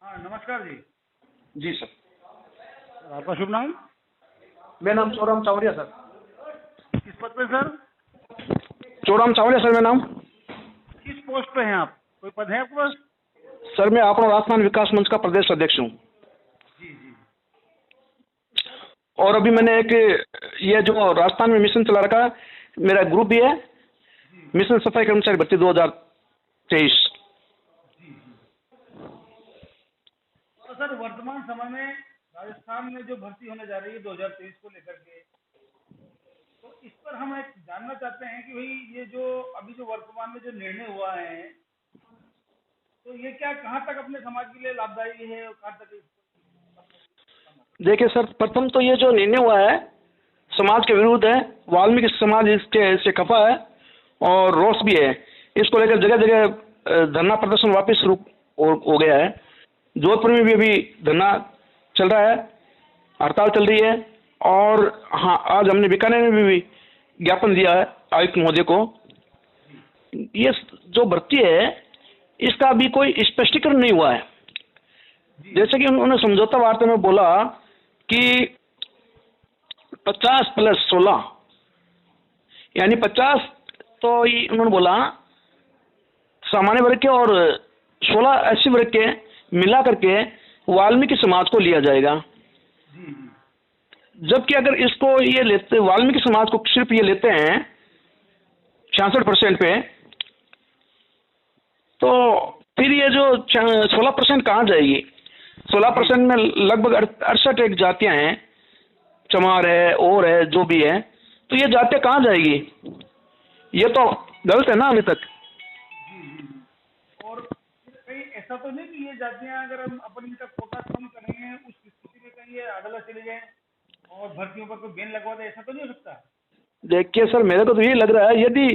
हाँ, नमस्कार जी। जी सर। आपका शुभ नाम? मेरा नाम चौराम चावड़िया सर। किस पद पे सर? चौराम चावड़िया सर मेरा नाम। किस पोस्ट पे हैं आप? कोई पद है आपके पास? सर मैं आपका राजस्थान विकास मंच का प्रदेश अध्यक्ष हूँ। जी जी। और अभी मैंने एक ये जो राजस्थान में मिशन चला रखा है, मेरा ग्रुप भी है, मिशन सफाई कर्मचारी भर्ती 2023। जी जी। तो सर वर्तमान समय में राजस्थान में जो भर्ती होने जा रही है 2023 को लेकर के, तो इस पर हम एक जानना चाहते हैं कि भाई ये जो अभी जो वर्तमान में जो निर्णय हुआ है, तो ये क्या कहाँ तक अपने समाज के लिए लाभदायी है और कहाँ तक देखिए सर, प्रथम तो ये जो निर्णय हुआ है समाज के विरुद्ध है। वाल्मीकि समाज इससे खफा है और रोष भी है। इसको लेकर जगह जगह धरना प्रदर्शन वापस शुरू हो गया है। जोधपुर में भी अभी धरना चल रहा है, हड़ताल चल रही है। और हाँ, आज हमने बीकानेर में भी ज्ञापन दिया है आयुक्त महोदय को। ये जो भर्ती है इसका अभी कोई स्पष्टीकरण नहीं हुआ है। जैसे कि उन्होंने समझौता वार्ता में बोला कि 50 + 16 यानी 50 तो ये उन्होंने बोला सामान्य वर्ग के और 16 SC वर्ग के मिला करके वाल्मीकि समाज को लिया जाएगा। जबकि अगर इसको ये लेते वाल्मीकि समाज को सिर्फ ये लेते हैं 66% पे, तो फिर ये जो 16% कहाँ जाएगी? 16% में लगभग 68 एक जातियां हैं, चमार है और है जो भी है, तो ये जातियां कहाँ जाएगी? ये तो गलत है ना अभी तक। और कहीं ऐसा तो नहीं कि ये जातियां अगर हम अपन इनका कोटा कम करेंगे उस स्थिति में कहीं ये अदालत चले जाए और भर्तियों पर कोई बैन लगवा दे, ऐसा तो नहीं हो सकता? देखिए सर, मेरे को तो यही लग रहा है यदि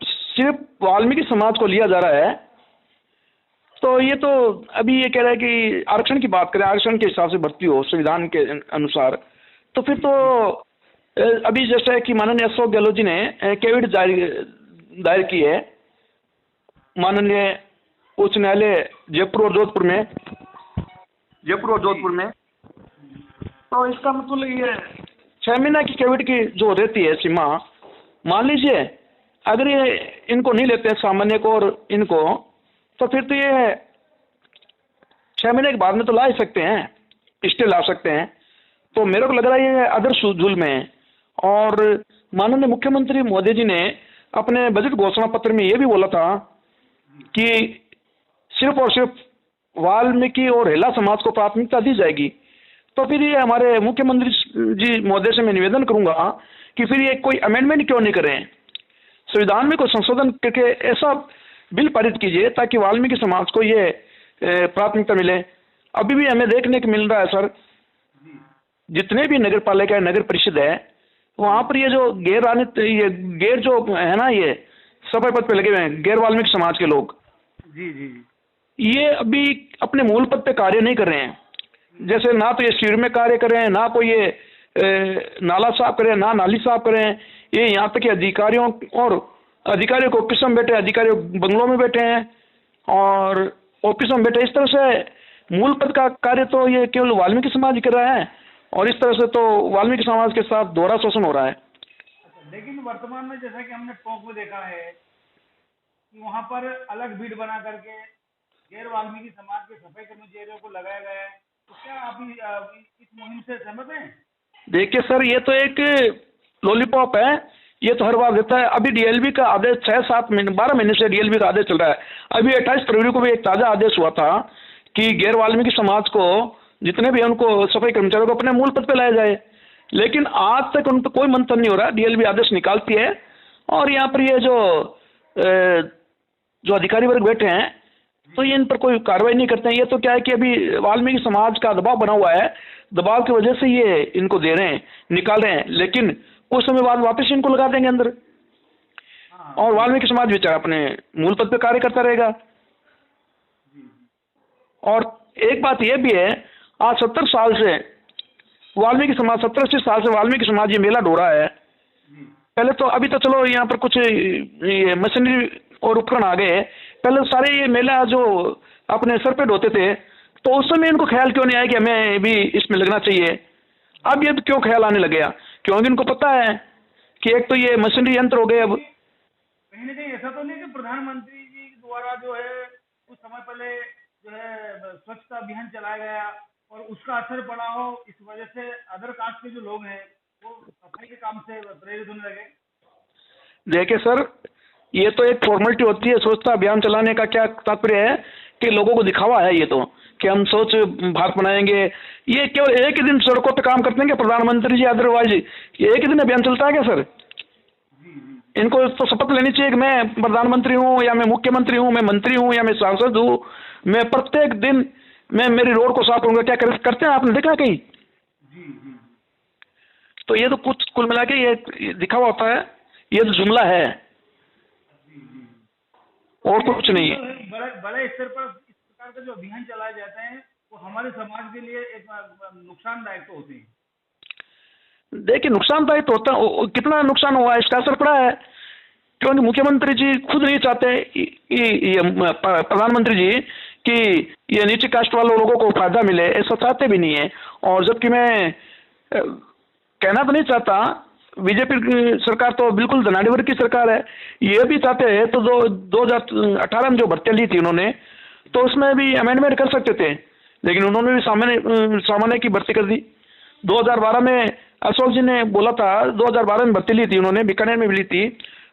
सिर्फ वाल्मीकि समाज को लिया जा रहा है तो ये तो अभी ये कह रहा है कि आरक्षण की बात करें, आरक्षण के हिसाब से भर्ती हो संविधान के अनुसार, तो फिर तो अभी जैसे कि माननीय अशोक गहलोत जी ने कैविट दायर की है माननीय उच्च न्यायालय जयपुर और जोधपुर में, तो इसका मतलब ये 6 महीना की कैविट की जो रहती है सीमा, मान लीजिए अगर ये इनको नहीं लेते सामान्य को और इनको, तो फिर तो ये 6 महीने के बाद में तो ला ही सकते हैं, स्टे ला सकते हैं। तो मेरे को लग रहा है ये आदर्श जुल्म है। और माननीय मुख्यमंत्री मोदी जी ने अपने बजट घोषणा पत्र में ये भी बोला था कि सिर्फ और सिर्फ वाल्मीकि और हेला समाज को प्राथमिकता दी जाएगी। तो फिर ये हमारे मुख्यमंत्री जी महोदय से मैं निवेदन करूंगा कि फिर ये कोई अमेंडमेंट क्यों नहीं करें, संविधान में कोई संशोधन करके ऐसा बिल पारित कीजिए ताकि वाल्मीकि समाज को ये प्राथमिकता मिले। अभी भी हमें देखने को मिल रहा है सर, जितने भी नगर पालिका है, नगर परिषद है, वहाँ पर ये जो गैर जो है ना, ये सफाई पद पे लगे हुए हैं गैर वाल्मीकि समाज के लोग, जी जी, ये अभी अपने मूल पद पे कार्य नहीं कर रहे हैं। जैसे ना तो ये शिविर में कार्य कर रहे हैं, ना कोई ये नाला साफ करें, ना नाली साफ करें। ये यहाँ तक कि अधिकारियों को ऑफिस में बैठे, अधिकारी बंगलों में बैठे हैं और ऑफिस में बैठे। इस तरह से मूल पद का कार्य तो ये केवल वाल्मीकि समाज ही कर रहा है और इस तरह से तो वाल्मीकि समाज के साथ दोहरा शोषण हो रहा है। लेकिन वर्तमान में जैसा कि हमने टॉक में देखा है कि वहाँ पर अलग भीड़ बना करके गैर वाल्मीकि समाज के सफाई कर्मचारियों को लगाया गया है, तो क्या आप इस मुहिम से सहमत हैं? देखिए सर, ये तो एक लॉलीपॉप है, ये तो हर बार देता है। अभी DLB का आदेश 6-7 महीने 12 महीने से DLB का आदेश चल रहा है। अभी 28 फरवरी को भी एक ताज़ा आदेश हुआ था कि गैर वाल्मीकि समाज को जितने भी उनको सफाई कर्मचारियों को अपने मूल पद पे लाया जाए, लेकिन आज तक उन पर कोई मंथन नहीं हो रहा। DLB आदेश निकालती है और यहाँ पर ये जो अधिकारी वर्ग बैठे हैं तो ये इन पर कोई कार्रवाई नहीं करते हैं। ये तो क्या है कि अभी वाल्मीकि समाज का दबाव बना हुआ है, दबाव की वजह से ये इनको दे रहे हैं, निकाल रहे हैं, लेकिन कुछ समय बाद वापस इनको लगा देंगे अंदर और वाल्मीकि समाज बेचारा अपने मूल पद पे कार्य करता रहेगा। और एक बात यह भी है, आज 70 साल से वाल्मीकि समाज 70-80 साल से वाल्मीकि समाज ये मेला ढो रहा है। पहले तो अभी तो चलो यहाँ पर कुछ ये मशीनरी और उपकरण आ गए, पहले सारे ये मेला जो अपने सर पे ढोते थे तो उस समय इनको ख्याल क्यों नहीं आया कि हमें भी इसमें लगना चाहिए? अब ये क्यों ख्याल आने लग गया? क्योंकि इनको पता है कि एक तो ये मशीनरी यंत्र हो गए। अब कहीं ना कहीं ऐसा तो नहीं कि प्रधानमंत्री जी द्वारा जो है कुछ समय पहले जो है स्वच्छता अभियान चलाया गया और उसका असर पड़ा हो, इस वजह से अदर कास्ट के जो लोग हैं वो सफाई के काम से प्रेरित होने लगे? देखिए सर, ये तो एक फॉर्मेलिटी होती है। स्वच्छता अभियान चलाने का क्या तात्पर्य है कि लोगों को दिखावा है ये तो, कि हम स्वच्छ भारत बनाएंगे। ये केवल एक ही दिन सड़कों पे काम करते हैं क्या प्रधानमंत्री जी? अदरवाइज एक ही दिन अभियान चलता है क्या सर? इनको तो शपथ लेनी चाहिए कि मैं प्रधानमंत्री हूँ, या मैं मुख्यमंत्री हूँ, मैं मंत्री हूँ, या मैं सांसद हूँ, मैं प्रत्येक दिन मैं मेरी रोड को साफ करूंगा। क्या करते हैं? आपने देखा कहीं? तो ये तो कुल मिला के ये दिखावा होता है, ये तो जुमला है और कुछ नहीं है। बड़े स्तर पर इस प्रकार का जो अभियान चलाए जाते हैं वो हमारे समाज के लिए एक नुकसानदायक तो होते हैं। देखिए, नुकसानदायक तो होता है। कितना नुकसान हुआ है इसका असर पड़ा है, क्योंकि मुख्यमंत्री जी खुद नहीं चाहते, प्रधानमंत्री जी, कि ये नीचे कास्ट वाले लोगों को फायदा मिले, ऐसा चाहते भी नहीं है। और जबकि मैं कहना तो नहीं चाहता, बीजेपी सरकार तो बिल्कुल धनाढ़ी वर्ग की सरकार है, ये भी चाहते हैं तो 2018 में जो भर्तियां ली थी उन्होंने, तो उसमें भी अमेंडमेंट कर सकते थे, लेकिन उन्होंने भी सामान्य की भर्ती कर दी। 2012 में अशोक जी ने बोला था, 2012 में भर्ती ली थी उन्होंने, बीकानेर में भी ली थी,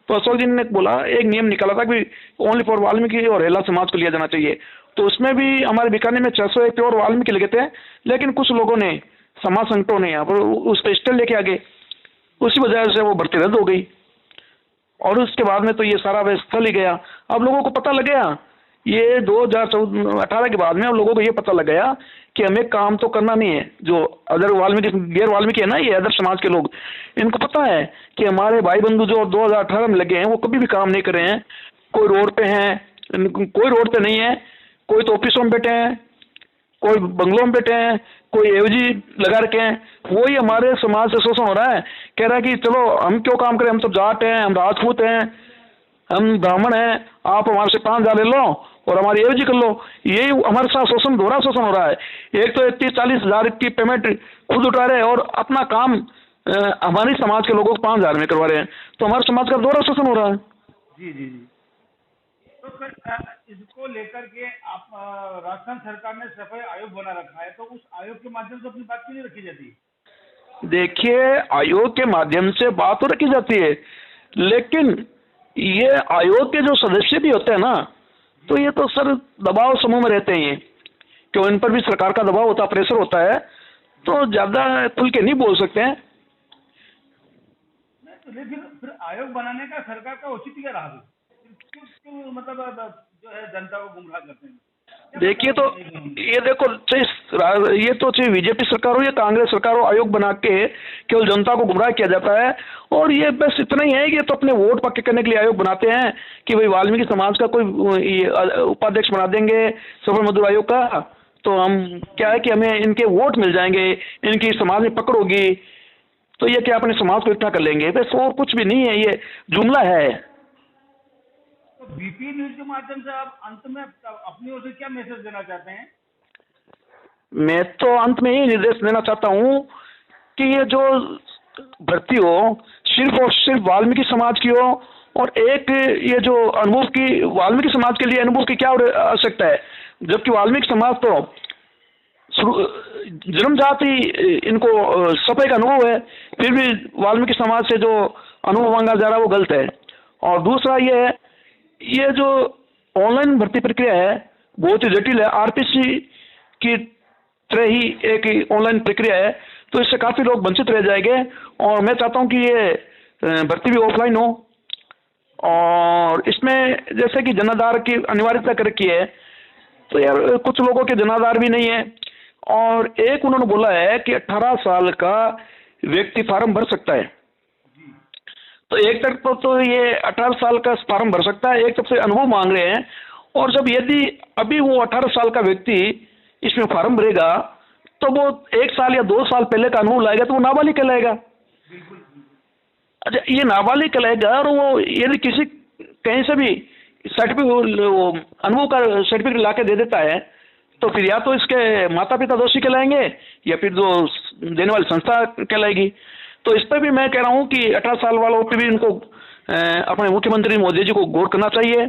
तो अशोक जी ने बोला, एक नियम निकाला था कि ओनली फॉर वाल्मीकि और हेला समाज को लिया जाना चाहिए। तो उसमें भी हमारे बीकानेर में 601 प्योर वाल्मीकि लगे थे, लेकिन कुछ लोगों ने, समाज संगठनों ने यहाँ पर उस पर स्टे लेके आ गए, उसी वजह से वो भर्ती रद्द हो गई। और उसके बाद में तो ये सारा व्यवस्था ही गया। अब लोगों को पता लग गया, ये 2018 के बाद में अब लोगों को ये पता लग गया कि हमें काम तो करना नहीं है। जो अदर वाल्मीकि, गैर वाल्मीकि है ना, ये अदर समाज के लोग, इनको पता है कि हमारे भाई बंधु जो 2018 में लगे हैं वो कभी भी काम नहीं कर रहे हैं। कोई रोड पे हैं, कोई रोड पे नहीं है, कोई तो ऑफिसों में बैठे हैं, कोई बंगलों में बैठे हैं, कोई एवजी लगा रखे हैं। वही हमारे समाज से शोषण हो रहा है। कह रहा है कि चलो हम क्यों काम करें, हम तो जाट हैं, हम राजपूत हैं, हम ब्राह्मण हैं, आप हमारे से 5,000 ले लो और हमारी एवजी कर लो। यही हमारे साथ शोषण, दोहरा शोषण हो रहा है। एक तो 30-40 हज़ार की पेमेंट खुद उठा रहे हैं और अपना काम हमारे समाज के लोगों को 5,000 में करवा रहे हैं, तो हमारे समाज का दोहरा शोषण हो रहा है। जी जी जी। तो फिर इसको लेकर के आप, राजस्थान सरकार ने सफाई आयोग बना रखा है, तो उस आयोग के माध्यम से अपनी बात क्यों नहीं रखी जाती? देखिए, आयोग के माध्यम से बात तो रखी जाती है, लेकिन ये आयोग के जो सदस्य भी होते हैं ना, तो ये तो सर दबाव समूह में रहते हैं, क्यों इन पर भी सरकार का दबाव होता है, प्रेशर होता है, तो ज्यादा खुल के नहीं बोल सकते हैं। लेकिन फिर आयोग बनाने का सरकार का औचित्य क्या रहा? क्यों मतलब जो है जनता को गुमराह करते हैं? देखिए, तो ये देखो, ये तो चाहे बीजेपी सरकार हो या कांग्रेस सरकार हो, आयोग बना के केवल जनता को गुमराह किया जाता है। और ये बस इतना ही है कि तो अपने वोट पक्के करने के लिए आयोग बनाते हैं कि भाई वाल्मीकि समाज का कोई उपाध्यक्ष बना देंगे सफल मजदूर आयोग का, तो हम क्या है कि हमें इनके वोट मिल जाएंगे, इनकी समाज में पकड़ होगी, तो ये क्या अपने समाज को इकट्ठा कर लेंगे। बस और कुछ भी नहीं है, ये जुमला है। बीपी न्यूज के माध्यम से आप अंत में अपनी ओर से क्या मैसेज देना चाहते हैं? मैं तो अंत में ही निर्देश देना चाहता हूँ कि ये जो भर्ती हो सिर्फ और सिर्फ वाल्मीकि समाज की हो, और एक ये जो अनुभव की, वाल्मीकि समाज के लिए अनुभव की क्या आवश्यकता है, जबकि वाल्मीकि समाज तो जन्मजात ही इनको सफाई का अनुभव है, फिर भी वाल्मीकि समाज से जो अनुभव मांगा जा रहा है वो गलत है। और दूसरा ये है, ये जो ऑनलाइन भर्ती प्रक्रिया है बहुत ही जटिल है, आरपीसी की तरह ही एक ऑनलाइन प्रक्रिया है, तो इससे काफ़ी लोग वंचित रह जाएंगे। और मैं चाहता हूं कि ये भर्ती भी ऑफलाइन हो, और इसमें जैसे कि जनाधार की अनिवार्यता कर रखी है, तो यार कुछ लोगों के जनाधार भी नहीं है। और एक उन्होंने बोला है कि 18 साल का व्यक्ति फार्म भर सकता है, तो एक तरफ तो ये 18 साल का फार्म भर सकता है, एक तरफ से अनुभव मांग रहे हैं। और जब यदि अभी वो 18 साल का व्यक्ति इसमें फार्म भरेगा, तो वो 1 साल या 2 साल पहले का अनुभव लाएगा, तो वो नाबालिग कहलाएगा। अच्छा, ये नाबालिग कहलाएगा, और वो यदि किसी कहीं से भी सर्टिफिकेट, अनुभव का सर्टिफिकेट ला के दे देता है, तो फिर या तो इसके माता पिता दोषी कहलाएंगे या फिर जो देने वाली संस्था कहलाएगी। तो इस पर भी मैं कह रहा हूँ कि 18 साल वालों पर भी इनको अपने मुख्यमंत्री मोदी जी को गौर करना चाहिए।